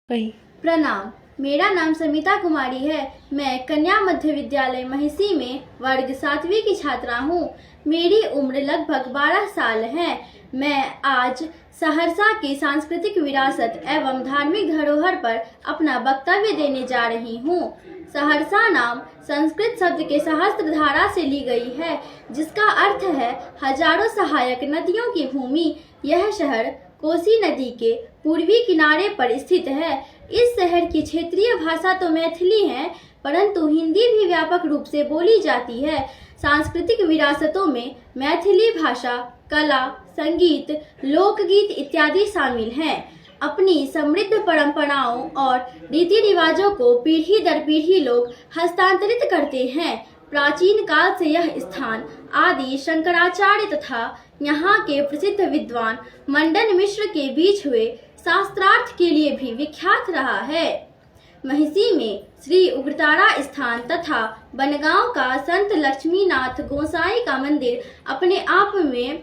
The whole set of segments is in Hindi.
वही। प्रणाम, मेरा नाम समिता कुमारी है। मैं कन्या मध्य विद्यालय महिसी में वर्ग 7वीं की छात्रा हूँ। मेरी उम्र लगभग 12 साल है। मैं आज सहरसा की सांस्कृतिक विरासत एवं धार्मिक धरोहर पर अपना वक्तव्य देने जा रही हूँ। सहरसा नाम संस्कृत शब्द के सहस्त्र धारा से ली गई है, जिसका अर्थ है हजारों सहायक नदियों की भूमि। यह शहर कोसी नदी के पूर्वी किनारे पर स्थित है। इस शहर की क्षेत्रीय भाषा तो मैथिली है, परंतु हिंदी भी व्यापक रूप से बोली जाती है। सांस्कृतिक विरासतों में मैथिली भाषा, कला, संगीत, लोकगीत इत्यादि शामिल हैं। अपनी समृद्ध परंपराओं और रीति रिवाजों को पीढ़ी दर पीढ़ी लोग हस्तांतरित करते हैं। प्राचीन काल से यह स्थान आदि शंकराचार्य तथा यहाँ के प्रसिद्ध विद्वान मंडन मिश्र के बीच हुए शास्त्रार्थ के लिए भी विख्यात रहा है। महिसी में श्री उग्रतारा स्थान तथा बनगांव का संत लक्ष्मीनाथ गोसाई का मंदिर अपने आप में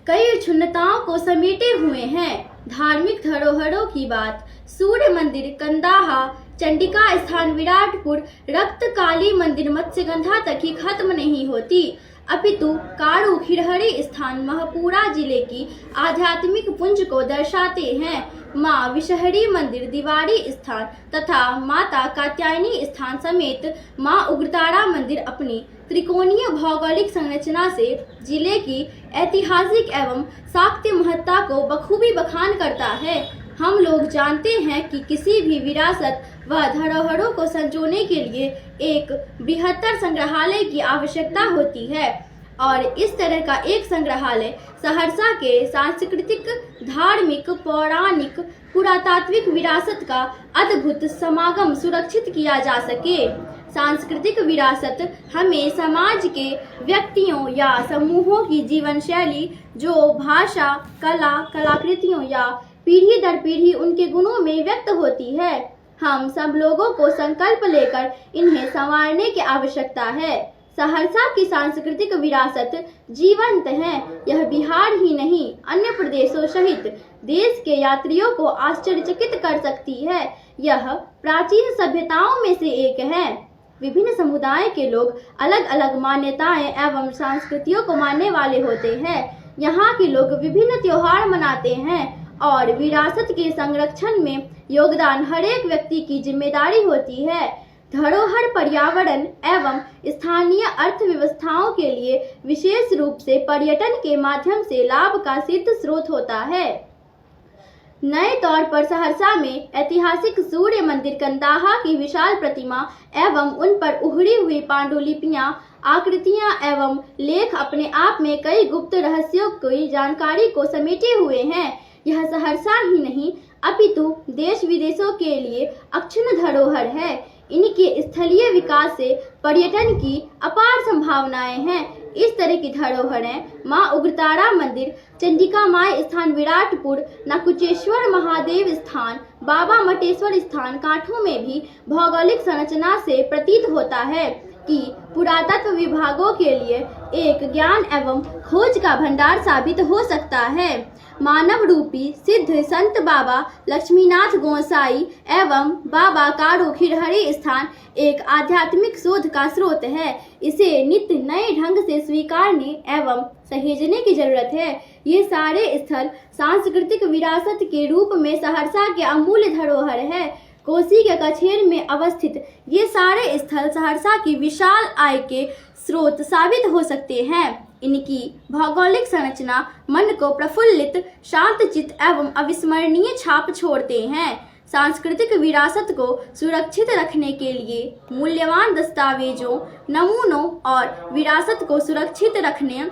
कई क्षुण्णताओं को समेटे हुए हैं। धार्मिक धरोहरों की बात, सूर्य मंदिर कंदाहा, चंडिका स्थान विराटपुर, रक्त काली मंदिर मत्स्यगंधा तक ही खत्म नहीं होती, अपितु कारू खिरहरी स्थान महपूरा जिले की आध्यात्मिक पुंज को दर्शाते हैं। माँ विषहरी मंदिर दीवारी स्थान तथा माता कात्यायनी स्थान समेत माँ उग्रतारा मंदिर अपनी त्रिकोणीय भौगोलिक संरचना से जिले की ऐतिहासिक एवं शाक्तीय महत्ता को बखूबी बखान करता है। हम लोग जानते हैं कि किसी भी विरासत व धरोहरों को संजोने के लिए एक बृहत्तर संग्रहालय की आवश्यकता होती है, और इस तरह का एक संग्रहालय सहरसा के सांस्कृतिक, धार्मिक, पौराणिक, पुरातात्विक विरासत का अद्भुत समागम सुरक्षित किया जा सके। सांस्कृतिक विरासत हमें समाज के व्यक्तियों या समूहों की जीवन शैली, जो भाषा, कला, कलाकृतियों या पीढ़ी दर पीढ़ी उनके गुणों में व्यक्त होती है, हम सब लोगों को संकल्प लेकर इन्हें संवारने की आवश्यकता है। सहरसा की सांस्कृतिक विरासत जीवंत है। यह बिहार ही नहीं, अन्य प्रदेशों सहित देश के यात्रियों को आश्चर्यचकित कर सकती है। यह प्राचीन सभ्यताओं में से एक है। विभिन्न समुदाय के लोग अलग अलग मान्यताएं एवं संस्कृतियों को मानने वाले होते हैं। यहाँ के लोग विभिन्न त्योहार मनाते हैं और विरासत के संरक्षण में योगदान हर एक व्यक्ति की जिम्मेदारी होती है। धरोहर पर्यावरण एवं स्थानीय अर्थव्यवस्थाओं के लिए विशेष रूप से पर्यटन के माध्यम से लाभ का सिद्ध स्रोत होता है। नए तौर पर सहरसा में ऐतिहासिक सूर्य मंदिर कंदाहा की विशाल प्रतिमा एवं उन पर उभरी हुई पांडुलिपियां, आकृतियां एवं लेख अपने आप में कई गुप्त रहस्यों की जानकारी को समेटे हुए हैं। यह सहरसा ही नहीं, अपितु देश विदेशों के लिए अक्षुण्ण धरोहर है। इनके स्थलीय विकास से पर्यटन की अपार संभावनाएं हैं। इस तरह की धरोहरें माँ उग्रतारा मंदिर, चंडिका माई स्थान विराटपुर, नकुचेश्वर महादेव स्थान, बाबा मटेश्वर स्थान काठों में भी भौगोलिक संरचना से प्रतीत होता है कि पुरातत्व विभागों के लिए एक ज्ञान एवं खोज का भंडार साबित हो सकता है। मानव रूपी सिद्ध संत बाबा लक्ष्मीनाथ गोसाई एवं बाबा कारू खिरहरी स्थान एक आध्यात्मिक शोध का स्रोत है। इसे नित्य नए ढंग से स्वीकारने एवं सहेजने की जरूरत है। ये सारे स्थल सांस्कृतिक विरासत के रूप में सहरसा के अमूल्य धरोहर है। कोसी के कछेर में अवस्थित ये सारे स्थल सहरसा की विशाल आय के स्रोत साबित हो सकते हैं। इनकी भौगोलिक संरचना मन को प्रफुल्लित, शांतचित्त एवं अविस्मरणीय छाप छोड़ते हैं। सांस्कृतिक विरासत को सुरक्षित रखने के लिए मूल्यवान दस्तावेजों, नमूनों और विरासत को सुरक्षित रखने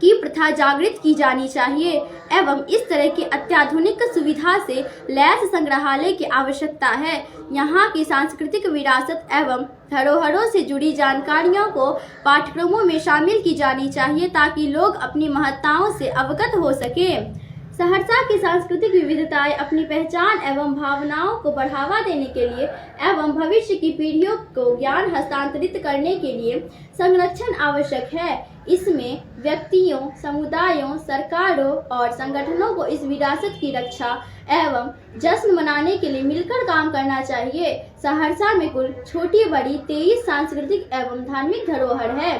की प्रथा जागृत की जानी चाहिए एवं इस तरह की अत्याधुनिक सुविधा से लैस संग्रहालय की आवश्यकता है। यहाँ की सांस्कृतिक विरासत एवं धरोहरों से जुड़ी जानकारियों को पाठ्यक्रमों में शामिल की जानी चाहिए, ताकि लोग अपनी महत्ताओं से अवगत हो सके। सहरसा की सांस्कृतिक विविधताएं अपनी पहचान एवं भावनाओं को बढ़ावा देने के लिए एवं भविष्य की पीढ़ियों को ज्ञान हस्तांतरित करने के लिए संरक्षण आवश्यक है। इसमें व्यक्तियों, समुदायों, सरकारों और संगठनों को इस विरासत की रक्षा एवं जश्न मनाने के लिए मिलकर काम करना चाहिए। सहरसा में कुल छोटी बड़ी 23 सांस्कृतिक एवं धार्मिक धरोहर है।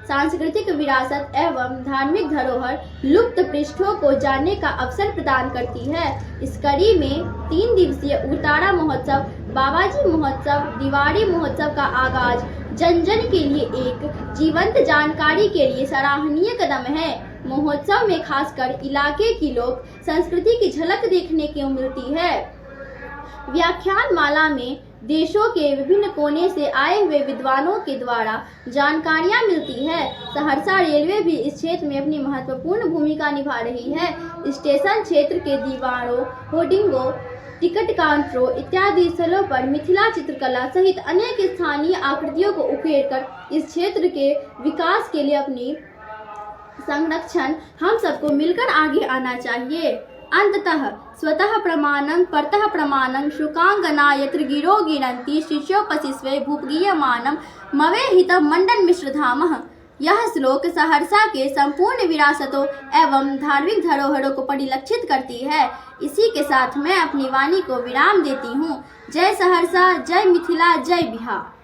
सांस्कृतिक विरासत एवं धार्मिक धरोहर लुप्त पृष्ठों को जानने का अवसर प्रदान करती है। इस कड़ी में 3 दिवसीय उतारा महोत्सव, बाबाजी महोत्सव, दिवाली महोत्सव का आगाज जन जन के लिए एक जीवंत जानकारी के लिए सराहनीय कदम है। महोत्सव में खासकर इलाके की लोक संस्कृति की झलक देखने को मिलती है। व्याख्यान माला में देशों के विभिन्न कोने से आए हुए विद्वानों के द्वारा जानकारियां मिलती है। सहरसा रेलवे भी इस क्षेत्र में अपनी महत्वपूर्ण भूमिका निभा रही है। स्टेशन क्षेत्र के दीवारों, होर्डिंगों, टिकट काउंटरों इत्यादि स्थलों पर मिथिला चित्रकला सहित अनेक स्थानीय आकृतियों को उकेरकर इस क्षेत्र के विकास के लिए अपनी संरक्षण हम सबको मिलकर आगे आना चाहिए। अंततः स्वतः प्रमाणं परतः प्रमाणं शुकांगना यत्र गिरो गिरन्ति शिष्योपशिष्वे भूपगीयमानं मवे हितं मंडन मिश्रधामः। यह श्लोक सहरसा के संपूर्ण विरासतों एवं धार्मिक धरोहरों को परिलक्षित करती है। इसी के साथ मैं अपनी वाणी को विराम देती हूँ। जय सहरसा, जय मिथिला, जय बिहार।